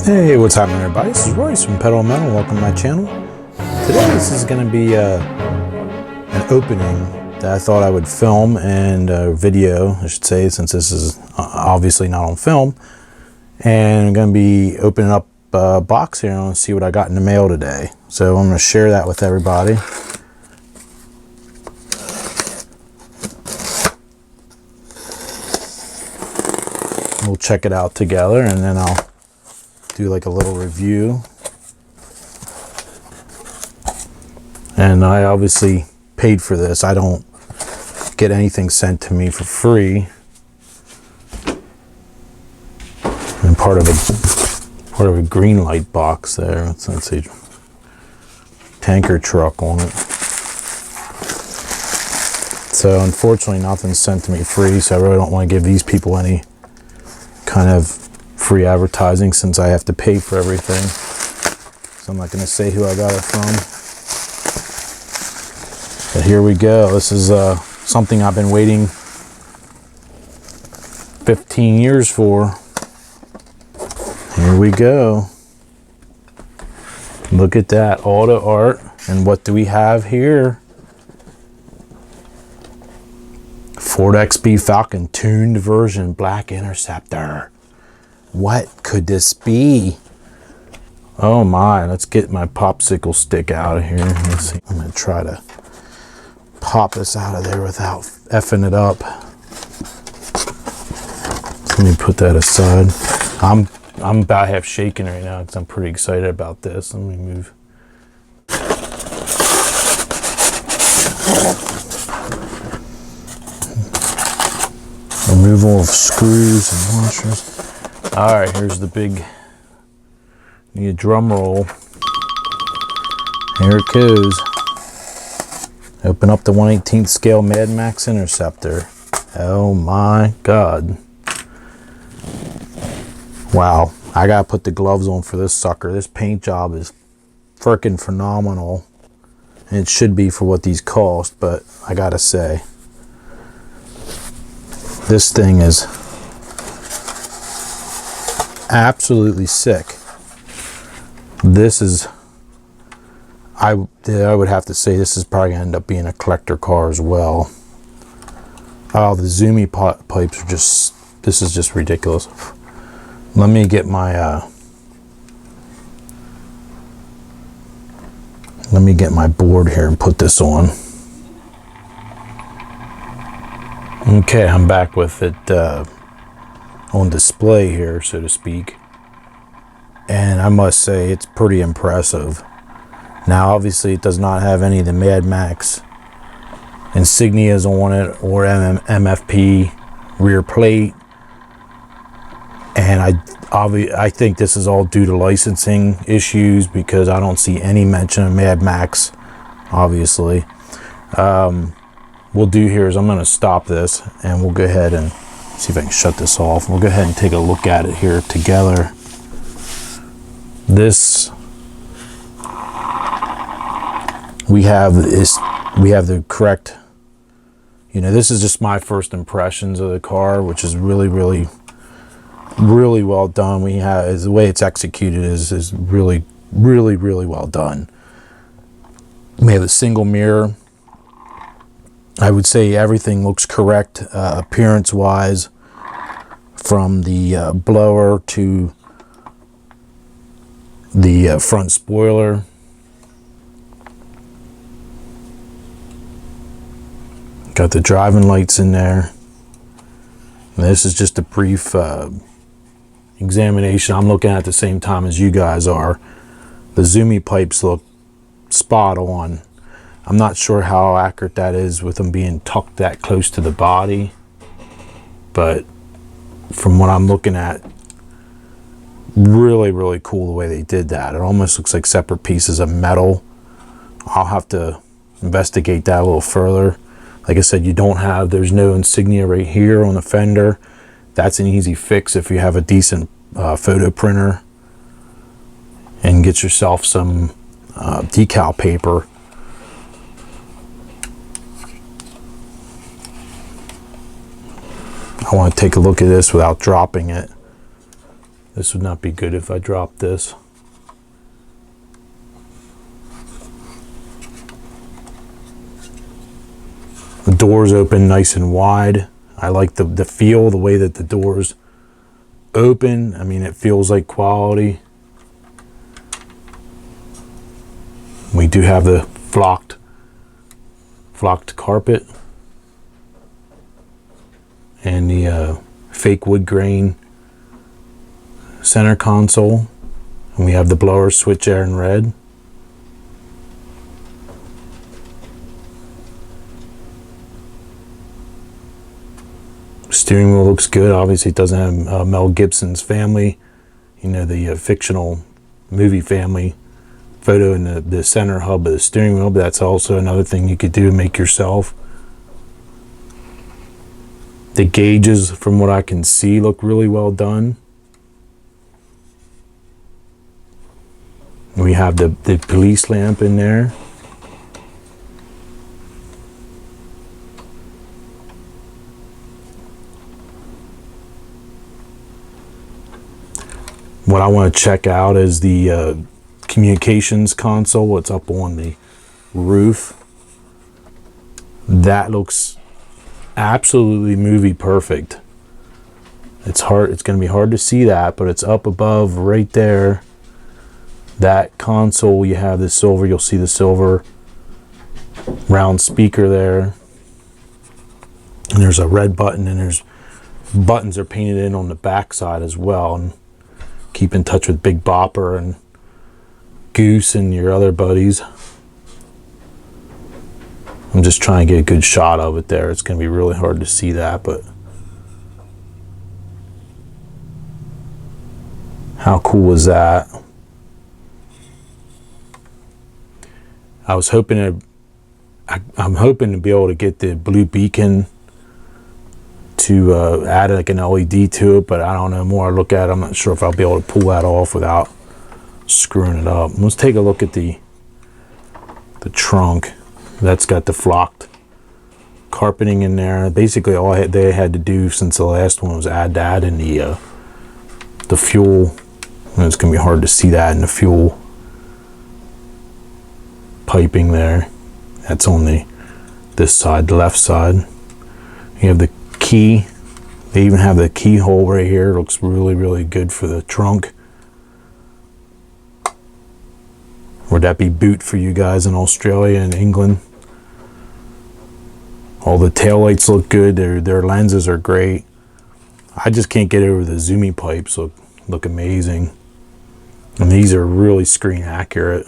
Hey, what's happening everybody? This is Royce from Pedal Metal. Welcome to my channel. Today this is going to be an opening that I thought I would film and video, I should say, since this is obviously not on film. And I'm going to be opening up a box here and see what I got in the mail today. So I'm going to share that with everybody. We'll check it out together and then I'll do like a little review. And I obviously paid for this. I don't get anything sent to me for free. And part of a green light box there. Let's see, tanker truck on it. So unfortunately nothing's sent to me free, so I really don't want to give these people any kind of free advertising since I have to pay for everything. So I'm not going to say who I got it from. But here we go. This is something I've been waiting 15 years for. Here we go. Look at that, AutoArt. And what do we have here? Ford XB Falcon tuned version black Interceptor. What could this be? Oh my, let's get my popsicle stick out of here. Let's see. I'm gonna try to pop this out of there without effing it up. Let me put that aside. I'm about half shaking right now because I'm pretty excited about this. Let me move. Removal of screws and washers. All right, here's the big, need a drum roll. Here it goes. Open up the 1/18 scale Mad Max Interceptor. Oh my God. Wow, I gotta put the gloves on for this sucker. This paint job is freaking phenomenal. And it should be for what these cost, but I gotta say, this thing is absolutely sick. This is, I would have to say this is probably gonna end up being a collector car as well. Oh, the zoomy pipes are just, this is just ridiculous. Let me get my board here and put this on. Okay, I'm back with it on display here, so to speak. And I must say, it's pretty impressive. Now, obviously, it does not have any of the Mad Max insignias on it or MFP rear plate. And I think this is all due to licensing issues because I don't see any mention of Mad Max, obviously. We'll do here is I'm going to stop this and we'll go ahead and see if I can shut this off. We'll go ahead and take a look at it here together. This, we have the correct, you know, this is just my first impressions of the car, which is really well done. We have, the way it's executed is really well done. We have a single mirror. I would say everything looks correct appearance wise, from the blower to the front spoiler. Got the driving lights in there. And this is just a brief examination. I'm looking at the same time as you guys are. The zoomy pipes look spot on. I'm not sure how accurate that is with them being tucked that close to the body, but from what I'm looking at, really cool the way they did that. It almost looks like separate pieces of metal. I'll have to investigate that a little further. Like I said, there's no insignia right here on the fender. That's an easy fix if you have a decent photo printer and get yourself some decal paper. I want to take a look at this without dropping it. This would not be good if I dropped this. The doors open nice and wide. I like the feel, the way that the doors open. I mean, it feels like quality. We do have the flocked carpet and the fake wood grain center console, and we have the blower switch there in red. Steering wheel looks good. Obviously it doesn't have Mel Gibson's family, you know, the fictional movie family photo in the center hub of the steering wheel, but that's also another thing you could do to make yourself. The gauges, from what I can see, look really well done. We have the police lamp in there. What I want to check out is the communications console. It's up on the roof. That looks absolutely movie perfect. It's hard, it's going to be hard to see that, but it's up above right there. That console, you have the silver, you'll see the silver round speaker there. And there's a red button, and there's buttons are painted in on the back side as well. And keep in touch with Big Bopper and Goose and your other buddies. I'm just trying to get a good shot of it there. It's going to be really hard to see that, but how cool is that? I was hoping I'm hoping to be able to get the blue beacon to add like an LED to it, but I don't know. The more I look at it, I'm not sure if I'll be able to pull that off without screwing it up. Let's take a look at the trunk. That's got the flocked carpeting in there. Basically all they had to do since the last one was add that in the fuel. And it's gonna be hard to see that in the fuel piping there. That's on this side, the left side. You have the key. They even have the keyhole right here. It looks really, really good for the trunk. Would that be boot for you guys in Australia and England? All the taillights look good. Their lenses are great. I just can't get over the zoomy pipes. Look amazing. And these are really screen accurate.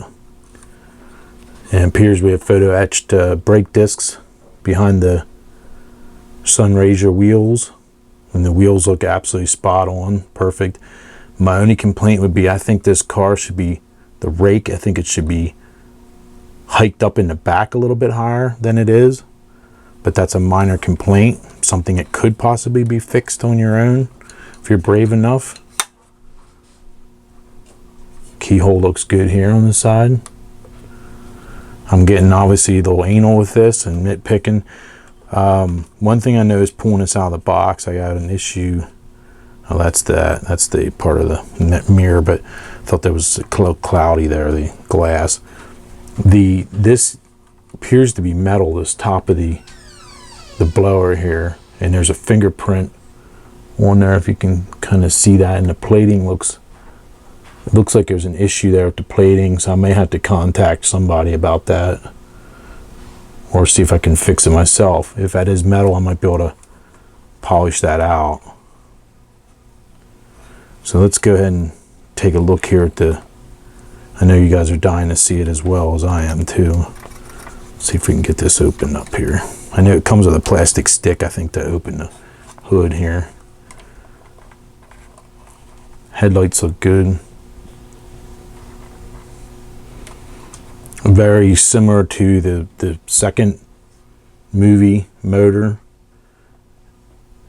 And it appears we have photo etched brake discs behind the Sunraysia wheels, and the wheels look absolutely spot on, perfect. My only complaint would be, I think this car should be, the rake, I think it should be hiked up in the back a little bit higher than it is, but that's a minor complaint, something that could possibly be fixed on your own if you're brave enough. Keyhole looks good here on the side. I'm getting obviously a little anal with this and nitpicking. One thing I noticed pulling this out of the box, I got an issue. Oh, that's the part of the mirror, but I thought there was a cloudy there, the glass. This appears to be metal, this top of the blower here, and there's a fingerprint on there, if you can kind of see that, and the plating looks like there's an issue there with the plating, so I may have to contact somebody about that, or see if I can fix it myself. If that is metal, I might be able to polish that out. So let's go ahead and take a look here at I know you guys are dying to see it as well as I am too. Let's see if we can get this opened up here. I know it comes with a plastic stick, I think, to open the hood here. Headlights look good. Very similar to the second movie motor,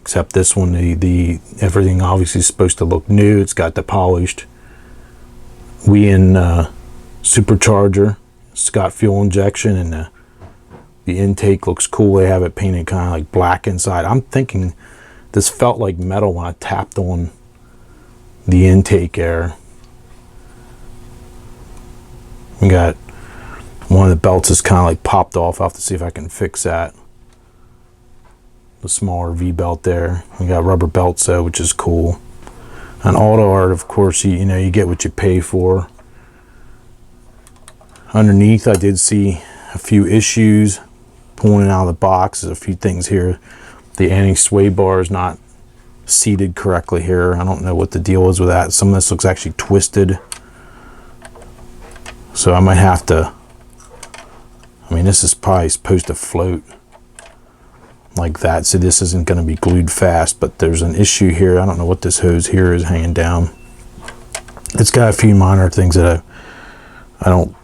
except this one, the everything obviously is supposed to look new. It's got the polished supercharger. It's got fuel injection, and the intake looks cool. They have it painted kind of like black inside. I'm thinking this felt like metal when I tapped on the intake air. We got one of the belts is kind of like popped off. I'll have to see if I can fix that. The smaller V-belt there. We got rubber belts though, which is cool. On AutoArt, of course, you know, you get what you pay for. Underneath, I did see a few issues pulling it out of the box. There's a few things here. The anti-sway bar is not seated correctly here. I don't know what the deal is with that. Some of this looks actually twisted. So I might have to, I mean, this is probably supposed to float like that. So this isn't going to be glued fast, but there's an issue here. I don't know what this hose here is hanging down. It's got a few minor things that I don't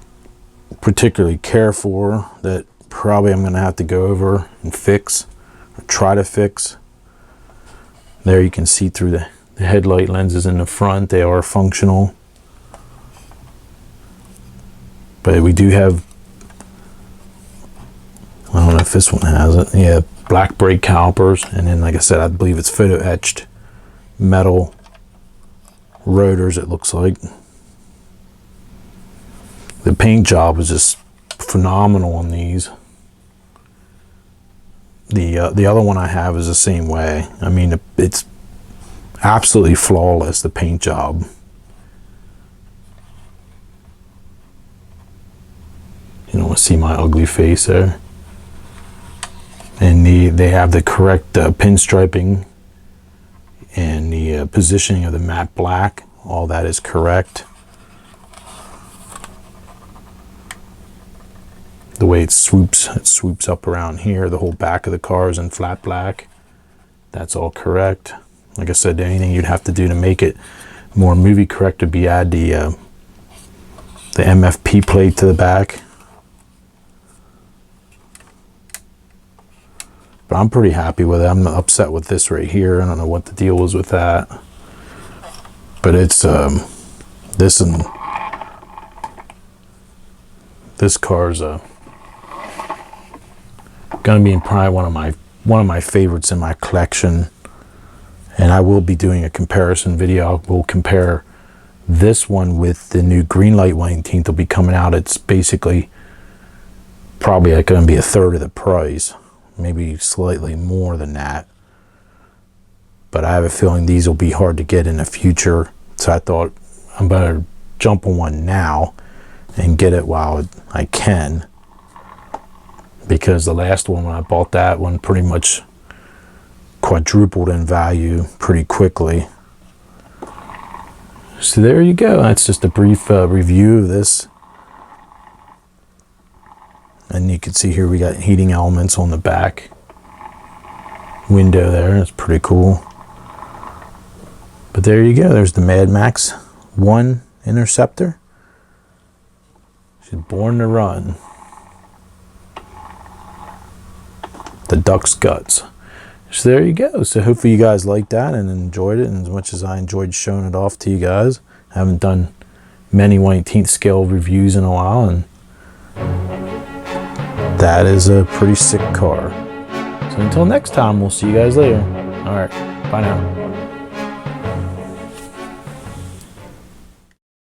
particularly care for, that probably I'm going to have to go over and fix, or try to fix. There you can see through the headlight lenses in the front. They are functional. But we do have, I don't know if this one has it. Yeah, black brake calipers. And then, like I said, I believe it's photo etched metal rotors, it looks like. The paint job is just phenomenal on these. The other one I have is the same way. I mean, it's absolutely flawless, the paint job. You don't want to see my ugly face there. And they have the correct pinstriping and the positioning of the matte black. All that is correct. The way it swoops up around here. The whole back of the car is in flat black. That's all correct. Like I said, anything you'd have to do to make it more movie correct would be add the MFP plate to the back. But I'm pretty happy with it. I'm not upset with this right here. I don't know what the deal was with that. But it's this car's gonna be probably one of my favorites in my collection. And I will be doing a comparison video. We'll compare this one with the new Greenlight 1/18 will be coming out. It's basically probably going to be a third of the price, maybe slightly more than that. But I have a feeling these will be hard to get in the future. So I thought I'm better jump on one now and get it while I can. Because the last one, when I bought that one, pretty much quadrupled in value pretty quickly. So there you go. That's just a brief review of this. And you can see here we got heating elements on the back window there. It's pretty cool. But there you go. There's the Mad Max 1 Interceptor. She's born to run. The duck's guts. So there you go. So hopefully you guys liked that and enjoyed it, and as much as I enjoyed showing it off to you guys. I haven't done many 1/18 scale reviews in a while, and that is a pretty sick car. So until next time, we'll see you guys later. All right, bye now.